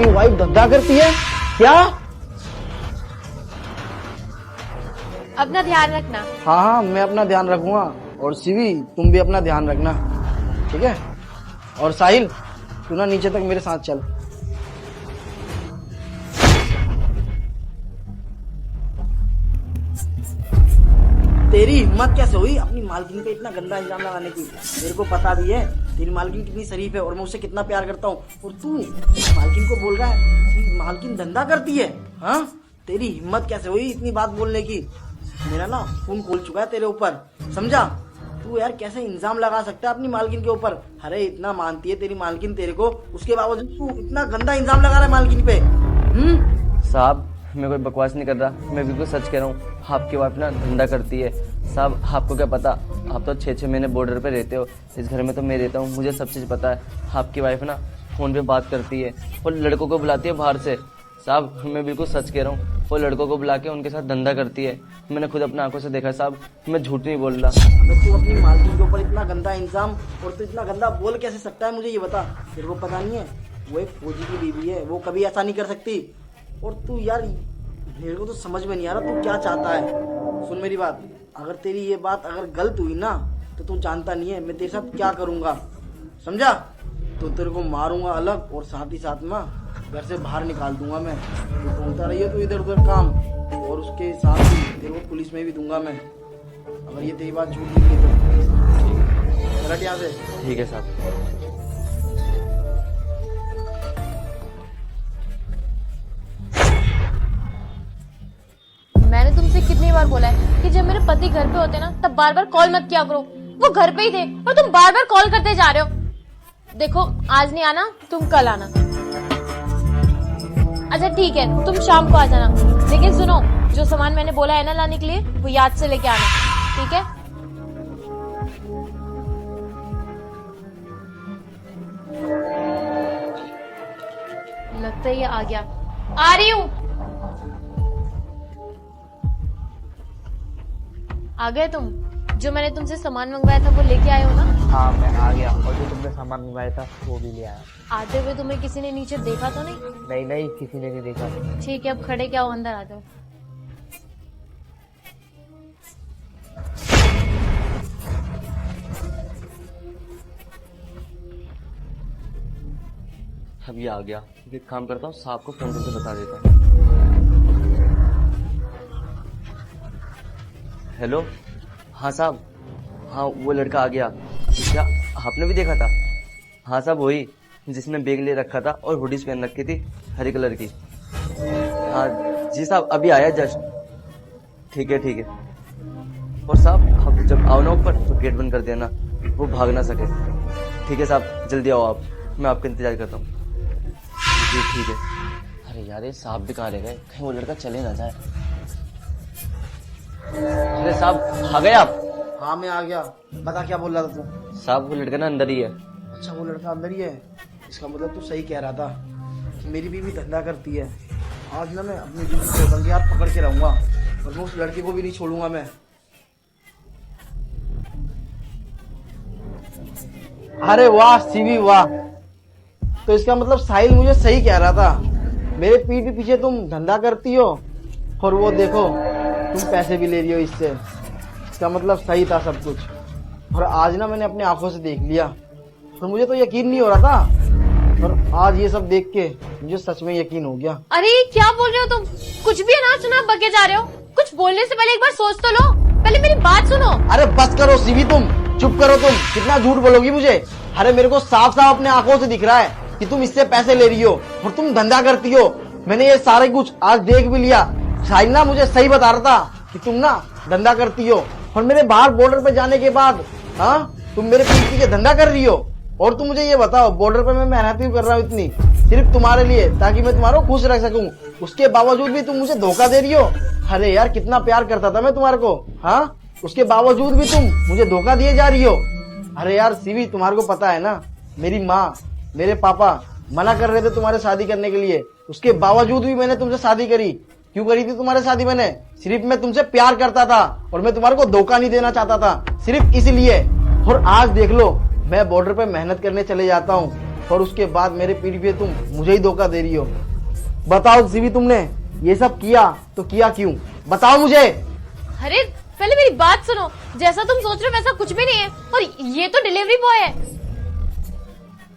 आपकी वाइफ धंधा करती है क्या? अपना ध्यान रखना। हाँ हाँ, मैं अपना ध्यान रखूंगा। और शिवी, तुम भी अपना ध्यान रखना, ठीक है? और साहिल, तू ना नीचे तक मेरे साथ चल। तेरी हिम्मत कैसे हुई अपनी मालकिन पे इतना गंदा इल्जाम लगाने की? मेरे को पता भी है तेरी मालकिन कितनी शरीफ है और मैं उससे कितना प्यार करता हूँ, और तू मालकिन को बोल रहा है कि मालकिन धंधा करती है। हाँ, तेरी हिम्मत कैसे हुई इतनी बात बोलने की? मेरा ना खून खोल चुका है तेरे ऊपर, समझा? तू यार कैसे इल्जाम लगा सकता है अपनी मालकिन के ऊपर? अरे इतना मानती है तेरी मालकिन तेरे को, उसके बावजूद तू इतना गंदा इल्जाम लगा रहा है मालकिन पे। साहब, मैं कोई बकवास नहीं कर रहा, मैं बिल्कुल सच कह रहा हूँ। आपकी वाइफ ना धंधा करती है। साहब, आपको क्या पता, आप तो 6-6 महीने बॉर्डर पे रहते हो, इस घर में तो मैं रहता हूँ, मुझे सब चीज़ पता है। आपकी वाइफ ना फ़ोन पे बात करती है और लड़कों को बुलाती है बाहर से। साहब, मैं बिल्कुल सच कह रहा हूँ, वो लड़कों को बुला के उनके साथ धंधा करती है। मैंने खुद अपने आंखों से देखा है साहब, मैं झूठ नहीं बोल रहा। तू अपनी मालकिन के ऊपर इतना गंदा इल्जाम, और तू इतना गंदा बोल कैसे सकता है? मुझे ये बता, तेरे को पता नहीं है वो एक फौजी की बीवी है, वो कभी ऐसा नहीं कर सकती। और तू यार, मेरे को तो समझ में नहीं आ रहा तू क्या चाहता है। सुन मेरी बात, अगर तेरी ये बात अगर गलत हुई ना, तो तू जानता नहीं है मैं तेरे साथ क्या करूंगा, समझा? तो तेरे को मारूंगा अलग, और साथ ही साथ में घर से बाहर निकाल दूंगा मैं। तो ढूंढता रहिए तू इधर उधर काम, और उसके साथ ही तेरे को पुलिस में भी दूंगा मैं, अगर ये तेरी बात झूठ निकली तो। हट यहाँ से। ठीक है साहब। मैंने तुमसे कितनी बार बोला है कि जब मेरे पति घर पे होते ना, तब बार बार कॉल मत किया करो। वो घर पे ही थे और तुम बार बार कॉल करते जा रहे हो। देखो, आज नहीं आना, तुम कल आना। अच्छा ठीक है, तुम शाम को आ जाना, लेकिन सुनो, जो सामान मैंने बोला है ना लाने के लिए, वो याद से लेके आना, ठीक है? लगता है ये आ गया। आ रही हूँ। आ गए तुम? जो मैंने तुमसे सामान मंगवाया था वो लेके आए हो ना? हाँ, मैं आ गया, और जो तुमने सामान मंगवाया था वो भी ले आया। आते हुए तुम्हें किसी ने नीचे देखा तो नहीं? नहीं नहीं, किसी ने नहीं देखा। ठीक है, अब खड़े क्या हो, अंदर आ जाओ। अब ये आ गया, एक काम करता हूँ, साहब को फोन करके बता देता हूँ। हेलो, हाँ साहब, हाँ वो लड़का आ गया। क्या आपने भी देखा था? हाँ साहब, वही जिसने बैग ले रखा था और हुडीज पहन रखी थी हरी कलर की। हाँ जी साहब, अभी आया जस्ट। ठीक है ठीक है। और साहब, आप जब आओ ना ऊपर तो गेट बंद कर देना, वो भाग ना सके। ठीक है साहब, जल्दी आओ आप, मैं आपका इंतजार करता हूँ। जी ठीक है। अरे यार, ये साहब भी कहाँ रह गए, कहीं वो लड़का चले ना जाए। अरे साहब, आ गए आप? हाँ मैं आ गया, बता क्या बोल रहा था तू? साहब, वो लड़का ना अंदर ही है। अच्छा, वो लड़का अंदर ही है? इसका मतलब तू सही कह रहा था कि मेरी बीवी धंधा करती है। आज ना मैं अपनी बीवी को रंगे हाथ पकड़ के रहूंगा, और मैं उस लड़के को भी नहीं छोड़ूंगा मैं। अरे वाह सीवी वाह, तो इसका मतलब साहिल मुझे सही कह रहा था, मेरे पीठ पीछे तुम धंधा करती हो, और वो देखो तुम पैसे भी ले रही हो इससे। इसका मतलब सही था सब कुछ, और आज ना मैंने अपनी आंखों से देख लिया, और मुझे तो यकीन नहीं हो रहा था, और आज ये सब देख के मुझे सच में यकीन हो गया। अरे क्या बोल रहे हो तुम? कुछ भी अनाप शनाप बके जा रहे हो। कुछ बोलने से पहले एक बार सोच तो लो, पहले मेरी बात सुनो। अरे बस करो सीवी, तुम चुप करो। तुम कितना झूठ बोलोगी मुझे? अरे मेरे को साफ साफ अपने आंखों से दिख रहा है कि तुम इससे पैसे ले रही हो और तुम धंधा करती हो। मैंने ये सारे कुछ आज देख भी लिया। साहिल ना मुझे सही बता रहा था कि तुम ना धंधा करती हो, और मेरे बाहर बॉर्डर पे जाने के बाद हाँ तुम मेरे पीठ पीछे धंधा कर रही हो। और तुम मुझे ये बताओ, बॉर्डर पे मैं मेहनत क्यों कर रहा हूँ इतनी, सिर्फ तुम्हारे लिए, ताकि मैं तुम्हारा खुश रख सकूं। उसके बावजूद भी तुम मुझे धोखा दे रही हो। अरे यार, कितना प्यार करता था मैं तुम्हारे को, हाँ? उसके बावजूद भी तुम मुझे धोखा दिए जा रही हो। अरे यार सीवी, तुम्हारे को पता है ना, मेरी माँ मेरे पापा मना कर रहे थे तुम्हारे शादी करने के लिए, उसके बावजूद भी मैंने तुमसे शादी करी। क्यों करी थी तुम्हारे शादी मैंने? सिर्फ मैं तुमसे प्यार करता था, और मैं तुम्हारे को धोखा नहीं देना चाहता था, सिर्फ इसलिए। और आज देख लो, मैं बॉर्डर पे मेहनत करने चले जाता हूँ, और उसके बाद मेरे पीठ पे तुम मुझे ही धोखा दे रही हो। बताओ सीवी, तुमने ये सब किया तो किया क्यों? बताओ मुझे। अरे पहले मेरी बात सुनो, जैसा तुम सोच रहे हो वैसा कुछ भी नहीं है, और ये तो डिलीवरी बॉय है।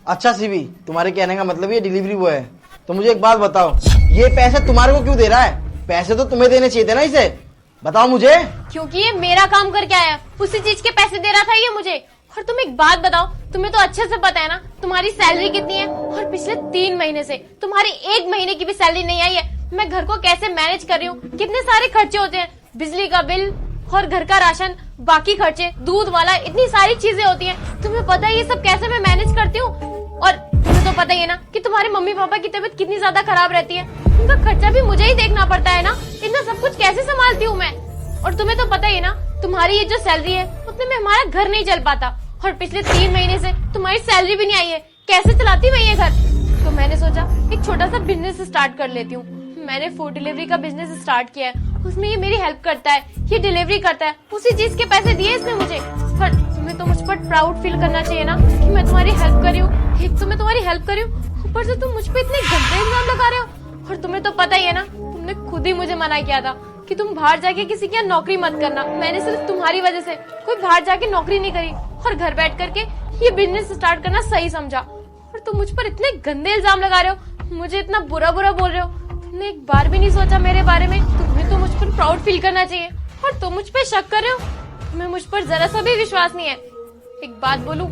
अच्छा सीवी, तुम्हारे कहने का मतलब ये डिलीवरी बॉय है। तो मुझे एक बात बताओ, ये पैसे तुम्हारे को क्यों दे रहा है? पैसे तो तुम्हें देने चाहिए थे ना इसे। बताओ मुझे। क्योंकि ये मेरा काम करके आया, उसी चीज के पैसे दे रहा था ये मुझे। और तुम एक बात बताओ, तुम्हें तो अच्छे से पता है ना तुम्हारी सैलरी कितनी है, और पिछले 3 महीने से तुम्हारी 1 महीने की भी सैलरी नहीं आई है। मैं घर को कैसे मैनेज कर रही हूँ, कितने सारे खर्चे होते हैं, बिजली का बिल और घर का राशन, बाकी खर्चे, दूध वाला, इतनी सारी चीजें होती हैं। तुम्हें पता है ये सब कैसे मैं मैनेज करती हूँ। और तुम्हें तो पता ही है ना कि तुम्हारे मम्मी पापा की तबीयत कितनी ज्यादा खराब रहती है, उनका खर्चा भी मुझे ही देखना पड़ता है ना। इतना सब कुछ कैसे संभालती हूँ मैं। और तुम्हें तो पता ही है ना तुम्हारी ये जो सैलरी है उतने में हमारा घर नहीं चल पाता, और पिछले 3 महीने से तुम्हारी सैलरी भी नहीं आई है। कैसे चलाती मैं ये घर? तो मैंने सोचा एक छोटा सा बिजनेस स्टार्ट कर लेती हूँ। मैंने फूड डिलीवरी का बिजनेस स्टार्ट किया है, उसमें ये मेरी हेल्प करता है, ये डिलीवरी करता है, उसी चीज के पैसे दिए इसने मुझे। पर तुम्हें तो मुझ पर प्राउड फील करना चाहिए ना कि मैं तुम्हारी हेल्प कर रही हूँ। एक तो मैं तुम्हारी हेल्प कर रही हूँ, ऊपर से तुम मुझ पे इतने गंदे इल्जाम लगा रहे हो। और तुम्हें तो पता ही है ना, तुमने खुद ही मुझे मना किया था कि तुम बाहर जाके किसी की यहाँ नौकरी मत करना। मैंने सिर्फ तुम्हारी वजह से कोई बाहर जाके नौकरी नहीं करी, और घर बैठ करके ये बिजनेस स्टार्ट करना सही समझा। और तुम मुझ पर इतने गंदे इल्जाम लगा रहे हो, मुझे इतना बुरा बुरा बोल रहे हो। तुमने एक बार भी नहीं सोचा मेरे बारे में। तुम्हें तो मुझ पर प्राउड फील करना चाहिए, और तुम मुझ पे शक कर रहे हो। तुम्हें मुझ पर जरा सा भी विश्वास नहीं है। एक बात बोलूं,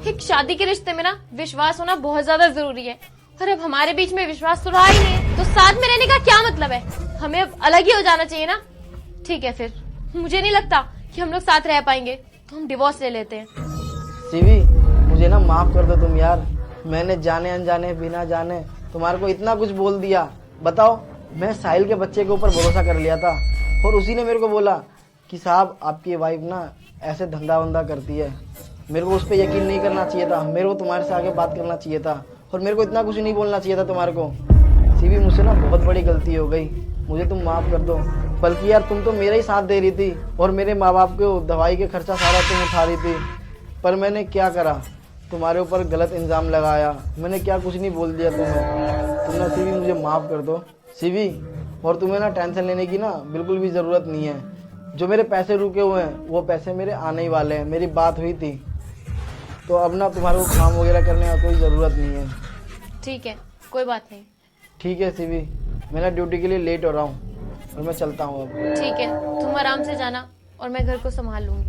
एक शादी के रिश्ते में ना विश्वास होना बहुत ज्यादा जरूरी है, और अब हमारे बीच में विश्वास तो रहा ही नहीं, तो साथ में रहने का क्या मतलब है? हमें अब अलग ही हो जाना चाहिए ना। ठीक है, फिर मुझे नहीं लगता कि हम लोग साथ रह पाएंगे, तो हम डिवोर्स ले लेते हैं। सीवी, मुझे ना माफ कर दो तुम यार। मैंने जाने अनजाने बिना जाने तुम्हारे को इतना कुछ बोल दिया। बताओ, मैं साहिल के बच्चे के ऊपर भरोसा कर लिया था, और उसी ने मेरे को बोला कि साहब आपकी वाइफ ना ऐसे धंधा वंदा करती है। मेरे को उस पर यकीन नहीं करना चाहिए था, मेरे को तुम्हारे से आगे बात करना चाहिए था, और मेरे को इतना कुछ नहीं बोलना चाहिए था तुम्हारे को। सीवी, मुझसे ना बहुत बड़ी गलती हो गई, मुझे तुम माफ कर दो। बल्कि यार तुम तो मेरा ही साथ दे रही थी, और मेरे माँ बाप को दवाई के खर्चा सारा तुम उठा रही थी। पर मैंने क्या करा, तुम्हारे ऊपर गलत इल्जाम लगाया। मैंने क्या कुछ नहीं बोल दिया तुम्हें। तुम ना सीवी मुझे माफ कर दो सीवी। और तुम्हें ना टेंशन लेने की ना बिल्कुल भी ज़रूरत नहीं है। जो मेरे पैसे रुके हुए हैं वो पैसे मेरे आने ही वाले हैं। मेरी बात हुई थी, तो अब ना तुम्हारे को काम वगैरह करने का कोई ज़रूरत नहीं है। ठीक है, कोई बात नहीं। ठीक है सीवी, मैं ना ड्यूटी के लिए लेट हो रहा हूँ, और मैं चलता हूँ अब। ठीक है, तुम आराम से जाना, और मैं घर को संभाल लूंगी।